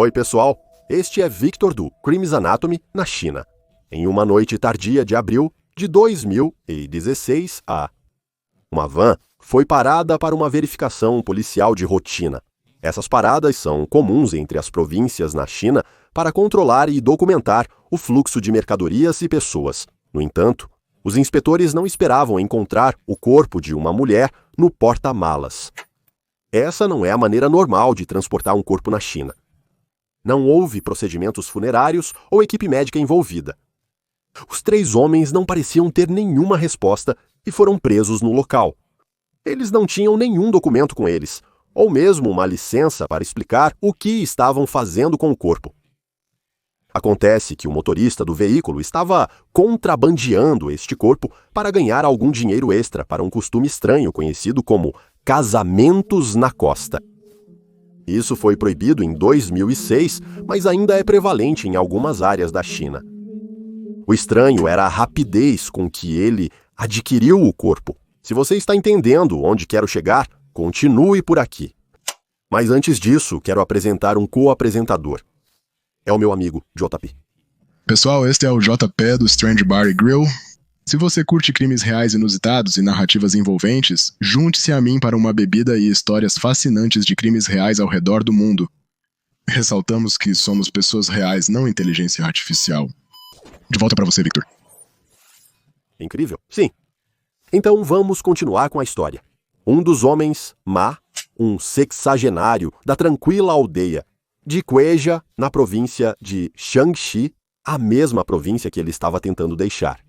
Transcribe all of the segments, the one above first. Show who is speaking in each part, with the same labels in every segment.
Speaker 1: Oi, pessoal. Este é Victor do Crimes Anatomy na China. Em uma noite tardia de abril de 2016, uma van foi parada para uma verificação policial de rotina. Essas paradas são comuns entre as províncias na China para controlar e documentar o fluxo de mercadorias e pessoas. No entanto, os inspetores não esperavam encontrar o corpo de uma mulher no porta-malas. Essa não é a maneira normal de transportar um corpo na China. Não houve procedimentos funerários ou equipe médica envolvida. Os 3 homens não pareciam ter nenhuma resposta e foram presos no local. Eles não tinham nenhum documento com eles, ou mesmo uma licença para explicar o que estavam fazendo com o corpo. Acontece que o motorista do veículo estava contrabandeando este corpo para ganhar algum dinheiro extra para um costume estranho conhecido como casamentos na costa. Isso foi proibido em 2006, mas ainda é prevalente em algumas áreas da China. O estranho era a rapidez com que ele adquiriu o corpo. Se você está entendendo onde quero chegar, continue por aqui. Mas antes disso, quero apresentar um co-apresentador. É o meu amigo, JP.
Speaker 2: Pessoal, este é o JP do Strange Bar & Grill. Se você curte crimes reais inusitados e narrativas envolventes, junte-se a mim para uma bebida e histórias fascinantes de crimes reais ao redor do mundo. Ressaltamos que somos pessoas reais, não inteligência artificial. De volta para você, Victor.
Speaker 1: Incrível? Sim. Então vamos continuar com a história. Um dos homens, Ma, um sexagenário da tranquila aldeia de Queja, na província de Shaanxi, a mesma província que ele estava tentando deixar.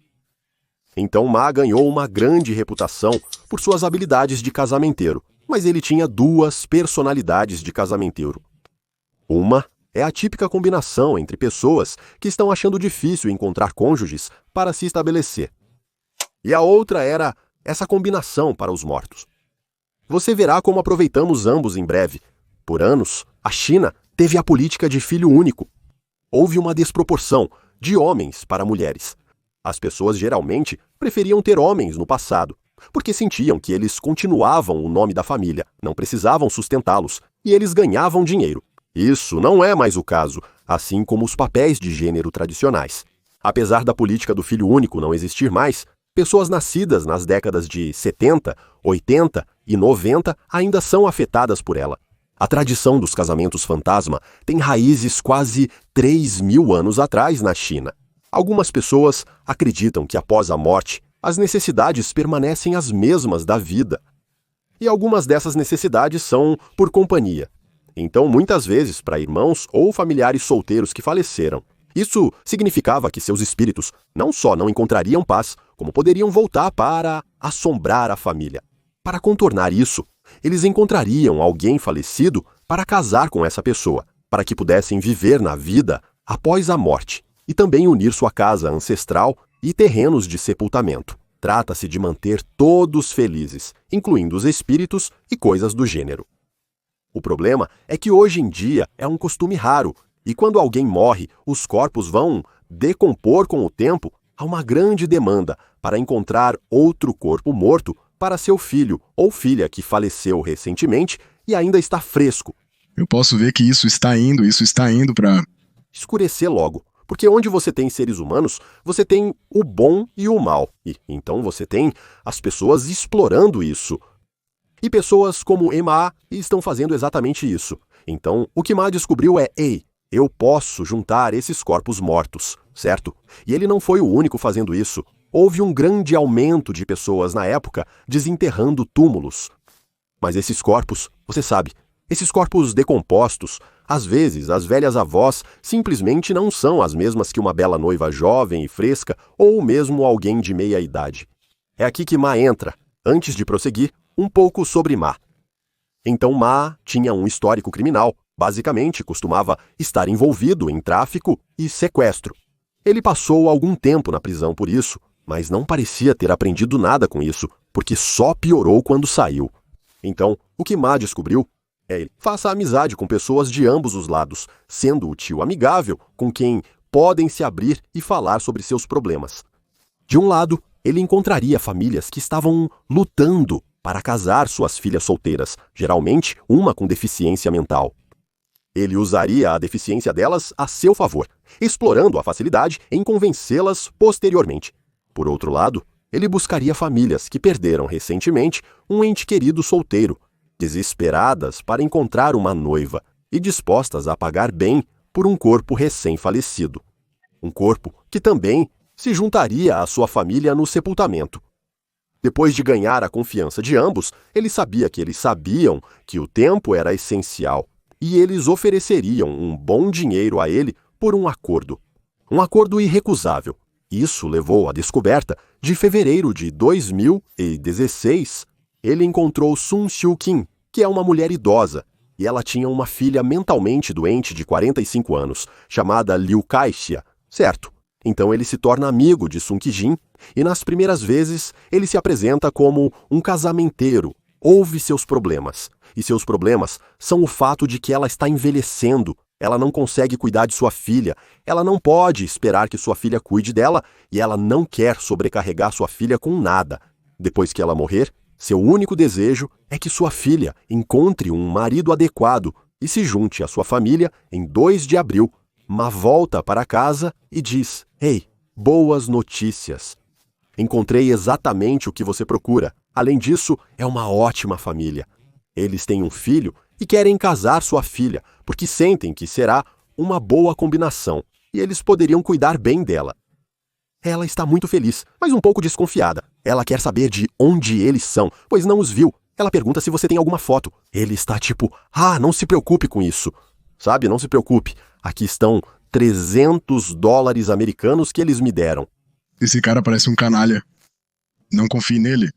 Speaker 1: Então Ma ganhou uma grande reputação por suas habilidades de casamenteiro, mas ele tinha 2 personalidades de casamenteiro. Uma é a típica combinação entre pessoas que estão achando difícil encontrar cônjuges para se estabelecer. E a outra era essa combinação para os mortos. Você verá como aproveitamos ambos em breve. Por anos, a China teve a política de filho único. Houve uma desproporção de homens para mulheres. As pessoas geralmente preferiam ter homens no passado, porque sentiam que eles continuavam o nome da família, não precisavam sustentá-los, e eles ganhavam dinheiro. Isso não é mais o caso, assim como os papéis de gênero tradicionais. Apesar da política do filho único não existir mais, pessoas nascidas nas décadas de 70, 80 e 90 ainda são afetadas por ela. A tradição dos casamentos fantasma tem raízes quase 3.000 anos atrás na China. Algumas pessoas acreditam que após a morte, as necessidades permanecem as mesmas da vida. E algumas dessas necessidades são por companhia. Então, muitas vezes, para irmãos ou familiares solteiros que faleceram. Isso significava que seus espíritos não só não encontrariam paz, como poderiam voltar para assombrar a família. Para contornar isso, eles encontrariam alguém falecido para casar com essa pessoa, para que pudessem viver na vida após a morte, e também unir sua casa ancestral e terrenos de sepultamento. Trata-se de manter todos felizes, incluindo os espíritos e coisas do gênero. O problema é que hoje em dia é um costume raro, e quando alguém morre, os corpos vão decompor com o tempo. Há uma grande demanda para encontrar outro corpo morto para seu filho ou filha que faleceu recentemente e ainda está fresco.
Speaker 2: Eu posso ver que isso está indo para
Speaker 1: escurecer logo. Porque onde você tem seres humanos, você tem o bom e o mal. E então você tem as pessoas explorando isso. E pessoas como Ma estão fazendo exatamente isso. Então, o que Ma descobriu é, eu posso juntar esses corpos mortos, certo? E ele não foi o único fazendo isso. Houve um grande aumento de pessoas na época desenterrando túmulos. Mas esses corpos, você sabe, esses corpos decompostos, às vezes as velhas avós simplesmente não são as mesmas que uma bela noiva jovem e fresca ou mesmo alguém de meia idade. É aqui que Ma entra. Antes de prosseguir, um pouco sobre Ma. Então Ma tinha um histórico criminal. Basicamente, costumava estar envolvido em tráfico e sequestro. Ele passou algum tempo na prisão por isso, mas não parecia ter aprendido nada com isso, porque só piorou quando saiu. Então, o que Ma descobriu é faça amizade com pessoas de ambos os lados, sendo o tio amigável com quem podem se abrir e falar sobre seus problemas. De um lado, ele encontraria famílias que estavam lutando para casar suas filhas solteiras, geralmente uma com deficiência mental. Ele usaria a deficiência delas a seu favor, explorando a facilidade em convencê-las posteriormente. Por outro lado, ele buscaria famílias que perderam recentemente um ente querido solteiro, desesperadas para encontrar uma noiva e dispostas a pagar bem por um corpo recém-falecido. Um corpo que também se juntaria à sua família no sepultamento. Depois de ganhar a confiança de ambos, ele sabia que eles sabiam que o tempo era essencial e eles ofereceriam um bom dinheiro a ele por um acordo. Um acordo irrecusável. Isso levou à descoberta de fevereiro de 2016. Ele encontrou Sun Shu Kim, que é uma mulher idosa, e ela tinha uma filha mentalmente doente de 45 anos, chamada Liu Kaixia, certo? Então ele se torna amigo de Sun Kijin, e nas primeiras vezes ele se apresenta como um casamenteiro, ouve seus problemas. E seus problemas são o fato de que ela está envelhecendo, ela não consegue cuidar de sua filha, ela não pode esperar que sua filha cuide dela e ela não quer sobrecarregar sua filha com nada. Depois que ela morrer, seu único desejo é que sua filha encontre um marido adequado e se junte à sua família em 2 de abril. Ma volta para casa e diz: "Ei, boas notícias. Encontrei exatamente o que você procura. Além disso, é uma ótima família. Eles têm um filho e querem casar sua filha, porque sentem que será uma boa combinação e eles poderiam cuidar bem dela." Ela está muito feliz, mas um pouco desconfiada. Ela quer saber de onde eles são, pois não os viu. Ela pergunta se você tem alguma foto. Ele está tipo: não se preocupe com isso. Sabe, não se preocupe. Aqui estão $300 americanos que eles me deram.
Speaker 2: Esse cara parece um canalha. Não confie nele.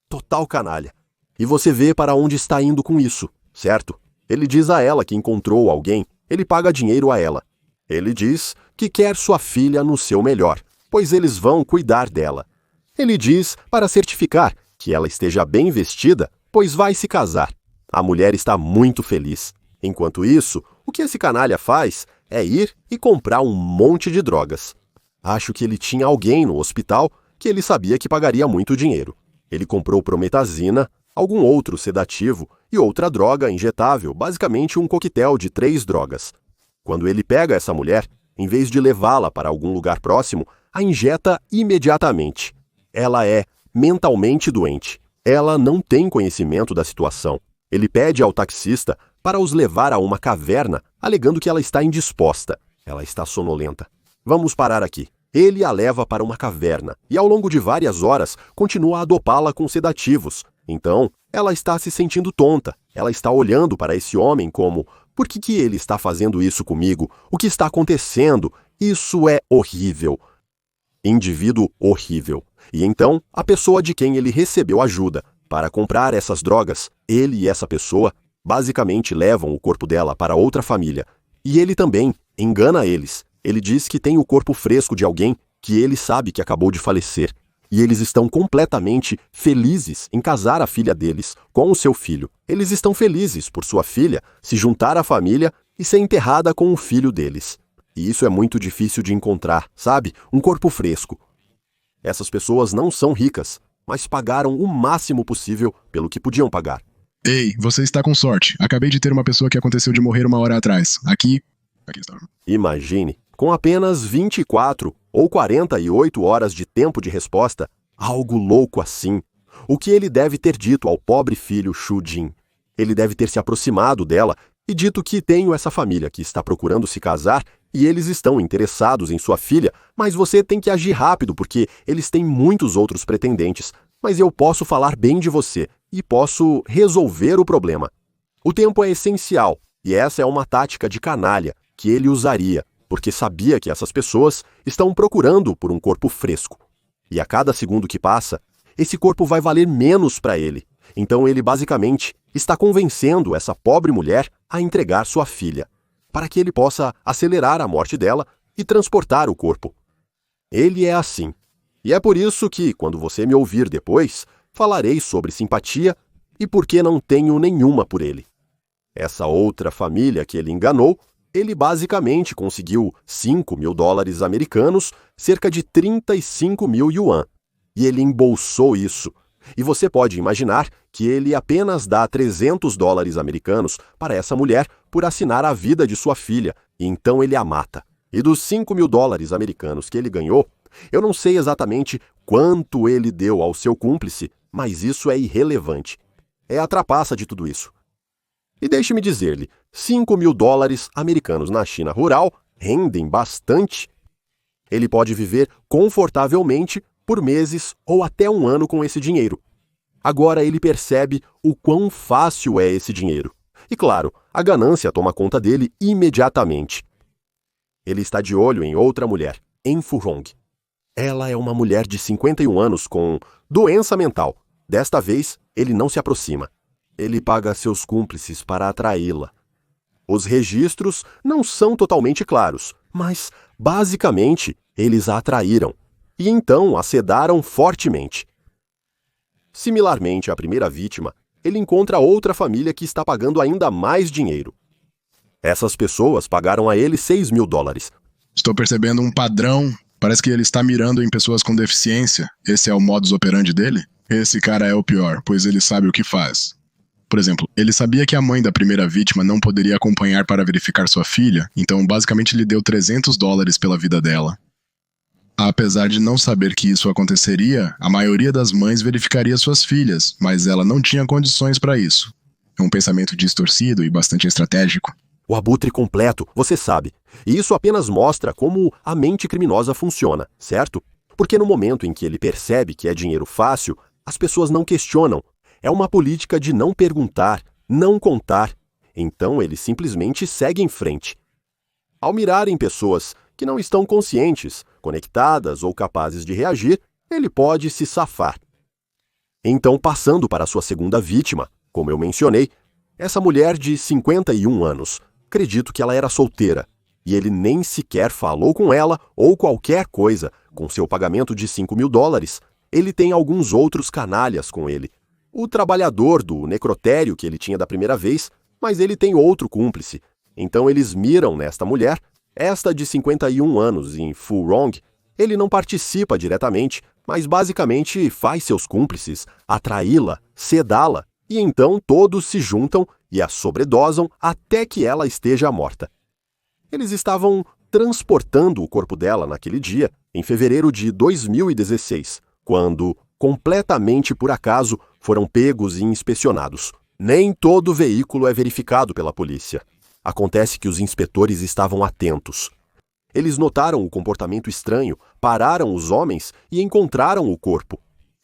Speaker 1: Total canalha. E você vê para onde está indo com isso, certo? Ele diz a ela que encontrou alguém, ele paga dinheiro a ela. Ele diz que quer sua filha no seu melhor, pois eles vão cuidar dela. Ele diz para certificar que ela esteja bem vestida, pois vai se casar. A mulher está muito feliz. Enquanto isso, o que esse canalha faz é ir e comprar um monte de drogas. Acho que ele tinha alguém no hospital que ele sabia que pagaria muito dinheiro. Ele comprou prometazina, algum outro sedativo e outra droga injetável, basicamente um coquetel de 3 drogas. Quando ele pega essa mulher, em vez de levá-la para algum lugar próximo, a injeta imediatamente. Ela é mentalmente doente. Ela não tem conhecimento da situação. Ele pede ao taxista para os levar a uma caverna, alegando que ela está indisposta. Ela está sonolenta. Vamos parar aqui. Ele a leva para uma caverna e, ao longo de várias horas, continua a dopá-la com sedativos. Então, ela está se sentindo tonta. Ela está olhando para esse homem como: por que ele está fazendo isso comigo? O que está acontecendo? Isso é horrível. Indivíduo horrível. E então, a pessoa de quem ele recebeu ajuda para comprar essas drogas, ele e essa pessoa basicamente levam o corpo dela para outra família. E ele também engana eles. Ele diz que tem o corpo fresco de alguém que ele sabe que acabou de falecer. E eles estão completamente felizes em casar a filha deles com o seu filho. Eles estão felizes por sua filha se juntar à família e ser enterrada com o filho deles. E isso é muito difícil de encontrar, sabe? Um corpo fresco. Essas pessoas não são ricas, mas pagaram o máximo possível pelo que podiam pagar.
Speaker 2: Ei, você está com sorte. Acabei de ter uma pessoa que aconteceu de morrer 1 hora atrás. Aqui está.
Speaker 1: Imagine, com apenas 24 ou 48 horas de tempo de resposta, algo louco assim. O que ele deve ter dito ao pobre filho Shu Jin? Ele deve ter se aproximado dela e dito que tenho essa família que está procurando se casar e eles estão interessados em sua filha, mas você tem que agir rápido porque eles têm muitos outros pretendentes. Mas eu posso falar bem de você e posso resolver o problema. O tempo é essencial e essa é uma tática de canalha que ele usaria, porque sabia que essas pessoas estão procurando por um corpo fresco. E a cada segundo que passa, esse corpo vai valer menos para ele. Então ele basicamente está convencendo essa pobre mulher a entregar sua filha, para que ele possa acelerar a morte dela e transportar o corpo. Ele é assim. E é por isso que, quando você me ouvir depois, falarei sobre simpatia e por que não tenho nenhuma por ele. Essa outra família que ele enganou, ele basicamente conseguiu $5.000 americanos, cerca de 35 mil yuan. E ele embolsou isso. E você pode imaginar que ele apenas dá 300 dólares americanos para essa mulher por assinar a vida de sua filha, e então ele a mata. E dos 5.000 dólares americanos que ele ganhou, eu não sei exatamente quanto ele deu ao seu cúmplice, mas isso é irrelevante. É a trapaça de tudo isso. E deixe-me dizer-lhe, 5.000 dólares americanos na China rural rendem bastante. Ele pode viver confortavelmente por meses ou até um ano com esse dinheiro. Agora ele percebe o quão fácil é esse dinheiro. E claro, a ganância toma conta dele imediatamente. Ele está de olho em outra mulher, em Furong. Ela é uma mulher de 51 anos com doença mental. Desta vez, ele não se aproxima. Ele paga seus cúmplices para atraí-la. Os registros não são totalmente claros, mas, basicamente, eles a atraíram. E então a sedaram fortemente. Similarmente à primeira vítima, ele encontra outra família que está pagando ainda mais dinheiro. Essas pessoas pagaram a ele 6.000 dólares.
Speaker 2: Estou percebendo um padrão. Parece que ele está mirando em pessoas com deficiência. Esse é o modus operandi dele? Esse cara é o pior, pois ele sabe o que faz. Por exemplo, ele sabia que a mãe da primeira vítima não poderia acompanhar para verificar sua filha, então basicamente lhe deu 300 dólares pela vida dela. Apesar de não saber que isso aconteceria, a maioria das mães verificaria suas filhas, mas ela não tinha condições para isso. É um pensamento distorcido e bastante estratégico.
Speaker 1: O abutre completo, você sabe. E isso apenas mostra como a mente criminosa funciona, certo? Porque no momento em que ele percebe que é dinheiro fácil, as pessoas não questionam. É uma política de não perguntar, não contar. Então ele simplesmente segue em frente. Ao mirar em pessoas que não estão conscientes, conectadas ou capazes de reagir, ele pode se safar. Então, passando para a sua segunda vítima, como eu mencionei, essa mulher de 51 anos, acredito que ela era solteira, e ele nem sequer falou com ela ou qualquer coisa. Com seu pagamento de 5.000 dólares, ele tem alguns outros canalhas com ele. O trabalhador do necrotério que ele tinha da primeira vez, mas ele tem outro cúmplice. Então eles miram nesta mulher, esta de 51 anos em Furong. Ele não participa diretamente, mas basicamente faz seus cúmplices atraí-la, sedá-la, e então todos se juntam e a sobredosam até que ela esteja morta. Eles estavam transportando o corpo dela naquele dia, em fevereiro de 2016, quando, completamente por acaso, foram pegos e inspecionados. Nem todo veículo é verificado pela polícia. Acontece que os inspetores estavam atentos. Eles notaram o comportamento estranho, pararam os homens e encontraram o corpo.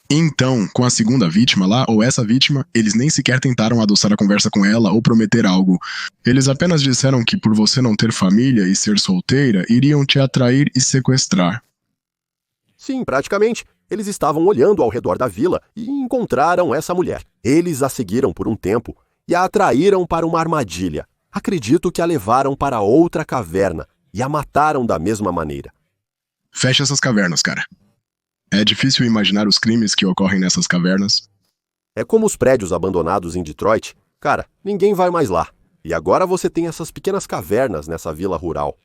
Speaker 2: Então, com a segunda vítima lá, ou essa vítima, eles nem sequer tentaram adoçar a conversa com ela ou prometer algo. Eles apenas disseram que por você não ter família e ser solteira, iriam te atrair e sequestrar.
Speaker 1: Sim, praticamente. Eles estavam olhando ao redor da vila e encontraram essa mulher. Eles a seguiram por um tempo e a atraíram para uma armadilha. Acredito que a levaram para outra caverna e a mataram da mesma maneira.
Speaker 2: Fecha essas cavernas, cara. É difícil imaginar os crimes que ocorrem nessas cavernas.
Speaker 1: É como os prédios abandonados em Detroit. Cara, ninguém vai mais lá. E agora você tem essas pequenas cavernas nessa vila rural.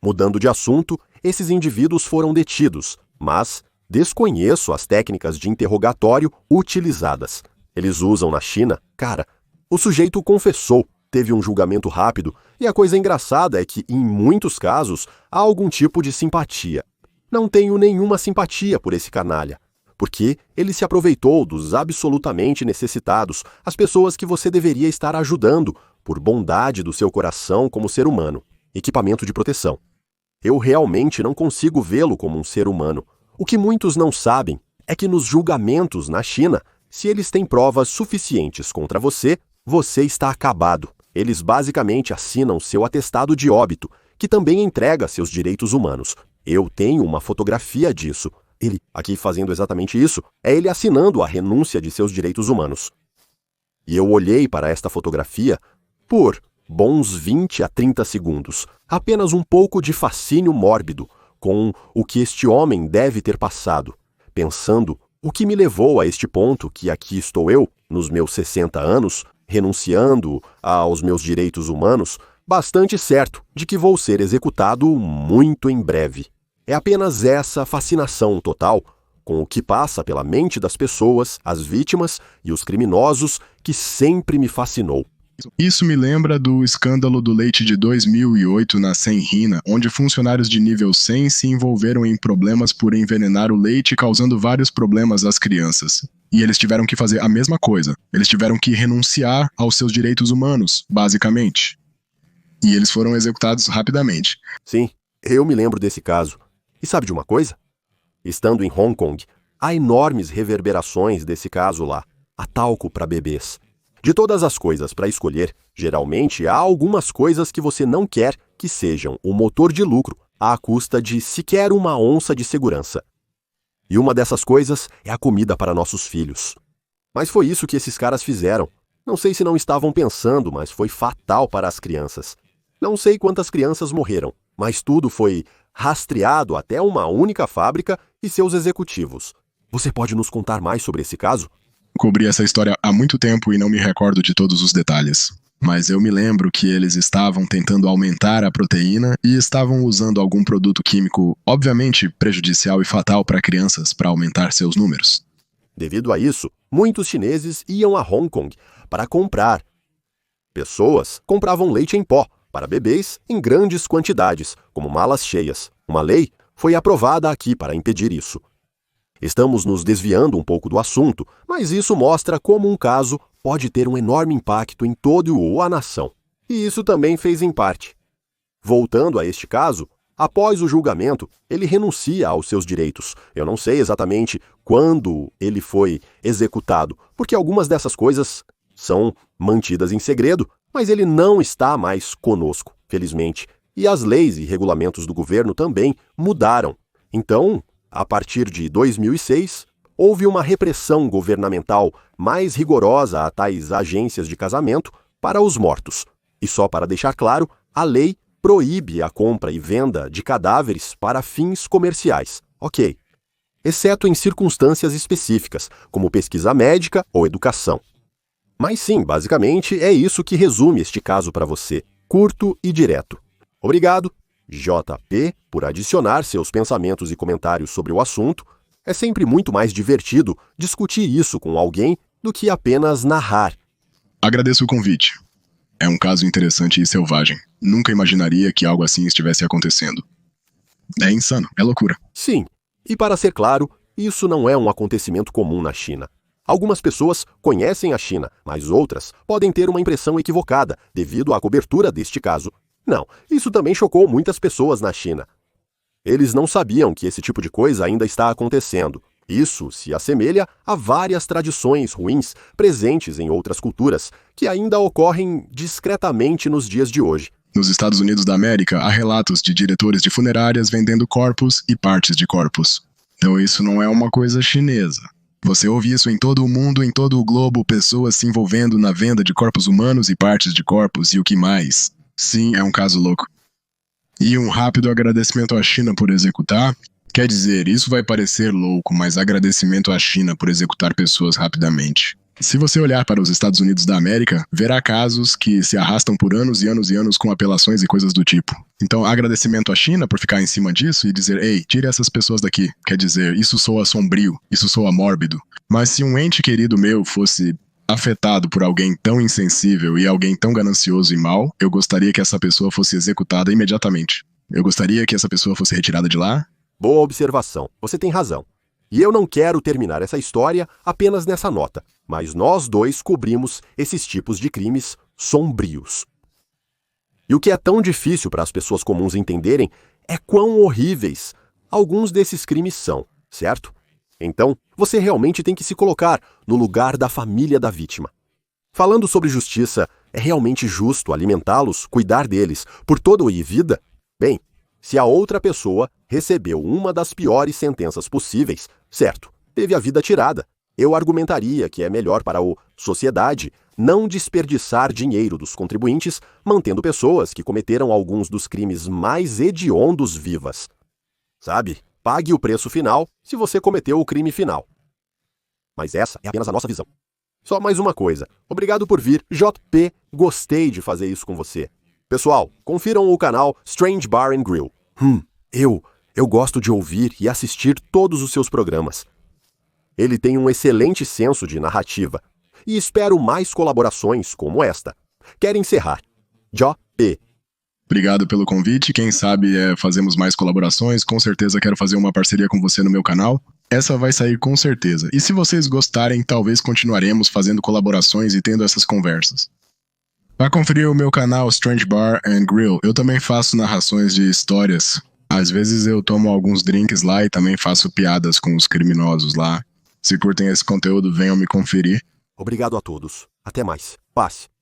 Speaker 1: Mudando de assunto, esses indivíduos foram detidos, mas desconheço as técnicas de interrogatório utilizadas. Eles usam na China. Cara, o sujeito confessou, teve um julgamento rápido, e a coisa engraçada é que, em muitos casos, há algum tipo de simpatia. Não tenho nenhuma simpatia por esse canalha, porque ele se aproveitou dos absolutamente necessitados, as pessoas que você deveria estar ajudando, por bondade do seu coração como ser humano. Equipamento de proteção. Eu realmente não consigo vê-lo como um ser humano. O que muitos não sabem é que nos julgamentos na China, se eles têm provas suficientes contra você, você está acabado. Eles basicamente assinam seu atestado de óbito, que também entrega seus direitos humanos. Eu tenho uma fotografia disso. Ele, aqui fazendo exatamente isso, é ele assinando a renúncia de seus direitos humanos. E eu olhei para esta fotografia por bons 20 a 30 segundos. Apenas um pouco de fascínio mórbido com o que este homem deve ter passado, pensando o que me levou a este ponto que aqui estou eu, nos meus 60 anos, renunciando aos meus direitos humanos, bastante certo de que vou ser executado muito em breve. É apenas essa fascinação total com o que passa pela mente das pessoas, as vítimas e os criminosos, que sempre me fascinou.
Speaker 2: Isso me lembra do escândalo do leite de 2008 na Senrina, onde funcionários de nível 100 se envolveram em problemas por envenenar o leite, causando vários problemas às crianças. E eles tiveram que fazer a mesma coisa. Eles tiveram que renunciar aos seus direitos humanos, basicamente. E eles foram executados rapidamente.
Speaker 1: Sim, eu me lembro desse caso. E sabe de uma coisa? Estando em Hong Kong, há enormes reverberações desse caso lá. Há talco para bebês. De todas as coisas para escolher, geralmente há algumas coisas que você não quer que sejam o motor de lucro à custa de sequer uma onça de segurança. E uma dessas coisas é a comida para nossos filhos. Mas foi isso que esses caras fizeram. Não sei se não estavam pensando, mas foi fatal para as crianças. Não sei quantas crianças morreram, mas tudo foi rastreado até uma única fábrica e seus executivos. Você pode nos contar mais sobre esse caso?
Speaker 2: Cobri essa história há muito tempo e não me recordo de todos os detalhes. Mas eu me lembro que eles estavam tentando aumentar a proteína e estavam usando algum produto químico, obviamente prejudicial e fatal para crianças, para aumentar seus números.
Speaker 1: Devido a isso, muitos chineses iam a Hong Kong para comprar. Pessoas compravam leite em pó para bebês em grandes quantidades, como malas cheias. Uma lei foi aprovada aqui para impedir isso. Estamos nos desviando um pouco do assunto, mas isso mostra como um caso pode ter um enorme impacto em toda a nação. E isso também fez em parte. Voltando a este caso, após o julgamento, ele renuncia aos seus direitos. Eu não sei exatamente quando ele foi executado, porque algumas dessas coisas são mantidas em segredo, mas ele não está mais conosco, felizmente. E as leis e regulamentos do governo também mudaram. Então, a partir de 2006, houve uma repressão governamental mais rigorosa a tais agências de casamento para os mortos. E só para deixar claro, a lei proíbe a compra e venda de cadáveres para fins comerciais. Ok. Exceto em circunstâncias específicas, como pesquisa médica ou educação. Mas sim, basicamente é isso que resume este caso para você. Curto e direto. Obrigado, JP, por adicionar seus pensamentos e comentários sobre o assunto. É sempre muito mais divertido discutir isso com alguém do que apenas narrar.
Speaker 2: Agradeço o convite. É um caso interessante e selvagem. Nunca imaginaria que algo assim estivesse acontecendo. É insano, é loucura.
Speaker 1: Sim, e para ser claro, isso não é um acontecimento comum na China. Algumas pessoas conhecem a China, mas outras podem ter uma impressão equivocada devido à cobertura deste caso. Não, isso também chocou muitas pessoas na China. Eles não sabiam que esse tipo de coisa ainda está acontecendo. Isso se assemelha a várias tradições ruins presentes em outras culturas, que ainda ocorrem discretamente nos dias de hoje.
Speaker 2: Nos Estados Unidos da América, há relatos de diretores de funerárias vendendo corpos e partes de corpos. Então isso não é uma coisa chinesa. Você ouve isso em todo o mundo, em todo o globo, pessoas se envolvendo na venda de corpos humanos e partes de corpos e o que mais. Sim, é um caso louco. E um rápido agradecimento à China por executar. Quer dizer, isso vai parecer louco, mas agradecimento à China por executar pessoas rapidamente. Se você olhar para os Estados Unidos da América, verá casos que se arrastam por anos e anos e anos com apelações e coisas do tipo. Então, agradecimento à China por ficar em cima disso e dizer, ei, tire essas pessoas daqui. Quer dizer, isso soa sombrio, isso soa mórbido. Mas se um ente querido meu fosse afetado por alguém tão insensível e alguém tão ganancioso e mau, eu gostaria que essa pessoa fosse executada imediatamente. Eu gostaria que essa pessoa fosse retirada de lá.
Speaker 1: Boa observação, você tem razão. E eu não quero terminar essa história apenas nessa nota, mas nós dois cobrimos esses tipos de crimes sombrios. E o que é tão difícil para as pessoas comuns entenderem é quão horríveis alguns desses crimes são, certo? Então, você realmente tem que se colocar no lugar da família da vítima. Falando sobre justiça, é realmente justo alimentá-los, cuidar deles, por toda a vida? Bem, se a outra pessoa recebeu uma das piores sentenças possíveis, certo, teve a vida tirada. Eu argumentaria que é melhor para a sociedade não desperdiçar dinheiro dos contribuintes mantendo pessoas que cometeram alguns dos crimes mais hediondos vivas. Sabe? Pague o preço final se você cometeu o crime final. Mas essa é apenas a nossa visão. Só mais uma coisa. Obrigado por vir, JP. Gostei de fazer isso com você. Pessoal, confiram o canal Strange Bar and Grill. Eu gosto de ouvir e assistir todos os seus programas. Ele tem um excelente senso de narrativa. E espero mais colaborações como esta. Quero encerrar. J.P.
Speaker 2: Obrigado pelo convite. Quem sabe fazemos mais colaborações. Com certeza quero fazer uma parceria com você no meu canal. Essa vai sair com certeza. E se vocês gostarem, talvez continuaremos fazendo colaborações e tendo essas conversas. Para conferir o meu canal Strange Bar and Grill, eu também faço narrações de histórias. Às vezes eu tomo alguns drinks lá e também faço piadas com os criminosos lá. Se curtem esse conteúdo, venham me conferir.
Speaker 1: Obrigado a todos. Até mais. Paz.